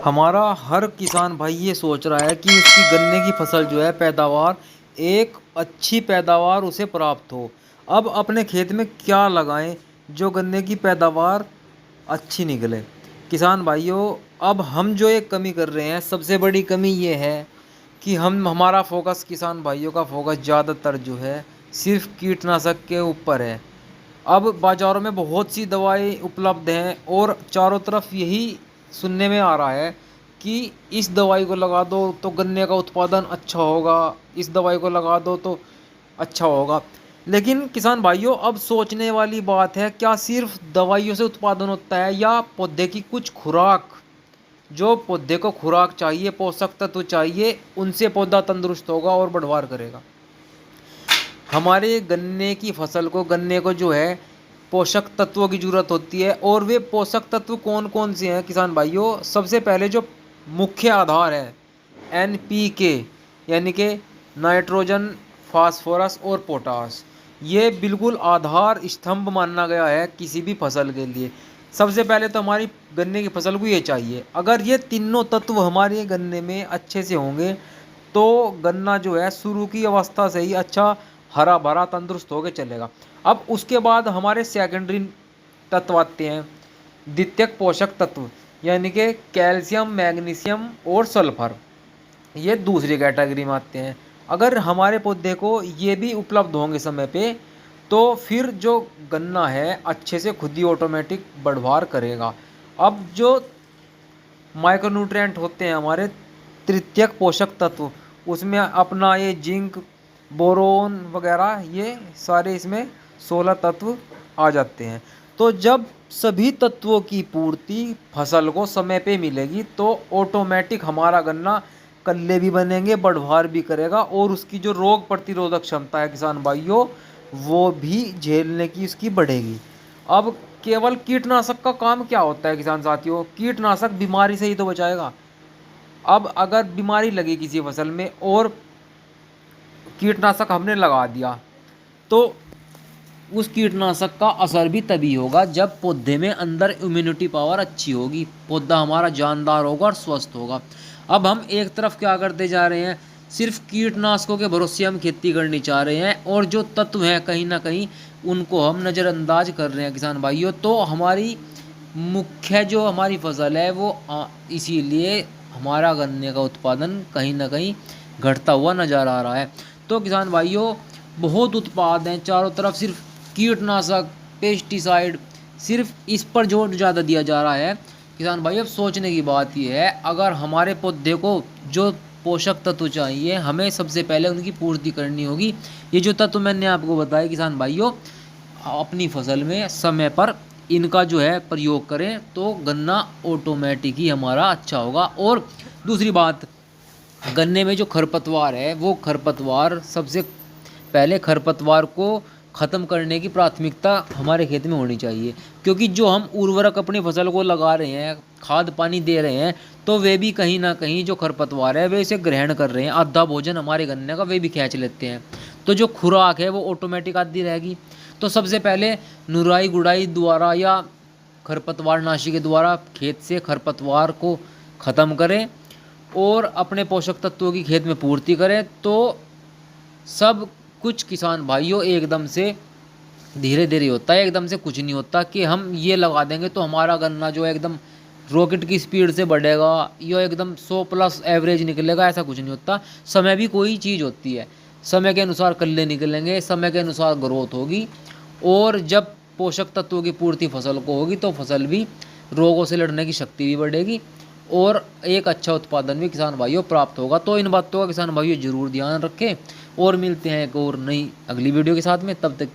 हमारा हर किसान भाई ये सोच रहा है कि उसकी गन्ने की फसल जो है पैदावार एक अच्छी पैदावार उसे प्राप्त हो। अब अपने खेत में क्या लगाएं जो गन्ने की पैदावार अच्छी निकले। किसान भाइयों, अब हम जो एक कमी कर रहे हैं, सबसे बड़ी कमी ये है कि हम हमारा फोकस, किसान भाइयों का फोकस ज़्यादातर जो है सिर्फ कीटनाशक के ऊपर है। अब बाज़ारों में बहुत सी दवाई उपलब्ध हैं और चारों तरफ यही सुनने में आ रहा है कि इस दवाई को लगा दो तो गन्ने का उत्पादन अच्छा होगा, इस दवाई को लगा दो तो अच्छा होगा। लेकिन किसान भाइयों, अब सोचने वाली बात है, क्या सिर्फ दवाइयों से उत्पादन होता है या पौधे की कुछ खुराक, जो पौधे को खुराक चाहिए, पोषक तत्व चाहिए, उनसे पौधा तंदुरुस्त होगा और बढ़वार करेगा। हमारे गन्ने की फसल को, गन्ने को जो है पोषक तत्वों की ज़रूरत होती है। और वे पोषक तत्व कौन कौन से हैं किसान भाइयों? सबसे पहले जो मुख्य आधार है NPK, यानी कि नाइट्रोजन, फास्फोरस और पोटास। ये बिल्कुल आधार स्तंभ माना गया है किसी भी फसल के लिए। सबसे पहले तो हमारी गन्ने की फसल को ये चाहिए। अगर ये तीनों तत्व हमारे गन्ने में अच्छे से होंगे तो गन्ना जो है शुरू की अवस्था से ही अच्छा हरा भरा तंदुरुस्त होकर चलेगा। अब उसके बाद हमारे सेकेंडरी तत्व आते हैं, द्वितीयक पोषक तत्व, यानी कि कैल्शियम, मैग्नीशियम और सल्फर। ये दूसरी कैटेगरी में आते हैं। अगर हमारे पौधे को ये भी उपलब्ध होंगे समय पे, तो फिर जो गन्ना है अच्छे से खुद ही ऑटोमेटिक बढ़वार करेगा। अब जो माइक्रोन्यूट्रिएंट होते हैं हमारे तृतीयक पोषक तत्व, उसमें अपना ये जिंक, बोरोन वगैरह, ये सारे इसमें 16 तत्व आ जाते हैं। तो जब सभी तत्वों की पूर्ति फसल को समय पे मिलेगी तो ऑटोमेटिक हमारा गन्ना कल्ले भी बनेंगे, बढ़वार भी करेगा और उसकी जो रोग प्रतिरोधक क्षमता है किसान भाइयों, वो भी झेलने की उसकी बढ़ेगी। अब केवल कीटनाशक का काम क्या होता है किसान साथियों? कीटनाशक बीमारी से ही तो बचाएगा। अब अगर बीमारी लगी किसी फसल में और कीटनाशक हमने लगा दिया, तो उस कीटनाशक का असर भी तभी होगा जब पौधे में अंदर इम्यूनिटी पावर अच्छी होगी, पौधा हमारा जानदार होगा और स्वस्थ होगा। अब हम एक तरफ क्या करते जा रहे हैं, सिर्फ कीटनाशकों के भरोसे हम खेती करनी चाह रहे हैं और जो तत्व हैं कहीं ना कहीं उनको हम नज़रअंदाज कर रहे हैं किसान भाइयों। तो हमारी मुख्य जो हमारी फसल है वो इसीलिए हमारा गन्ने का उत्पादन कहीं ना कहीं घटता हुआ नज़र आ रहा है। तो किसान भाइयों, बहुत उत्पाद हैं चारों तरफ, सिर्फ कीटनाशक, पेस्टिसाइड, सिर्फ इस पर जोर ज़्यादा दिया जा रहा है। किसान भाई, अब सोचने की बात यह है, अगर हमारे पौधे को जो पोषक तत्व चाहिए, हमें सबसे पहले उनकी पूर्ति करनी होगी। ये जो तत्व मैंने आपको बताया किसान भाइयों, अपनी फसल में समय पर इनका जो है प्रयोग करें तो गन्ना ऑटोमेटिक ही हमारा अच्छा होगा। और दूसरी बात, गन्ने में जो खरपतवार है, वो खरपतवार सबसे पहले खरपतवार को ख़त्म करने की प्राथमिकता हमारे खेत में होनी चाहिए। क्योंकि जो हम उर्वरक अपनी फसल को लगा रहे हैं, खाद पानी दे रहे हैं, तो वे भी कहीं ना कहीं जो खरपतवार है वे इसे ग्रहण कर रहे हैं। आधा भोजन हमारे गन्ने का वे भी खींच लेते हैं। तो जो खुराक है वो ऑटोमेटिक आधी रहेगी। तो सबसे पहले निराई गुड़ाई द्वारा या खरपतवार नाशी के द्वारा खेत से खरपतवार को ख़त्म करें और अपने पोषक तत्वों की खेत में पूर्ति करें, तो सब कुछ किसान भाइयों एकदम से धीरे धीरे होता है, एकदम से कुछ नहीं होता कि हम ये लगा देंगे तो हमारा गन्ना जो है एकदम रॉकेट की स्पीड से बढ़ेगा या एकदम 100+ एवरेज निकलेगा। ऐसा कुछ नहीं होता। समय भी कोई चीज़ होती है, समय के अनुसार कल्ले निकलेंगे, समय के अनुसार ग्रोथ होगी और जब पोषक तत्वों की पूर्ति फसल को होगी तो फसल भी रोगों से लड़ने की शक्ति भी बढ़ेगी और एक अच्छा उत्पादन भी किसान भाइयों प्राप्त होगा। तो इन बातों का किसान भाइयों जरूर ध्यान रखें और मिलते हैं एक और नई अगली वीडियो के साथ में। तब तक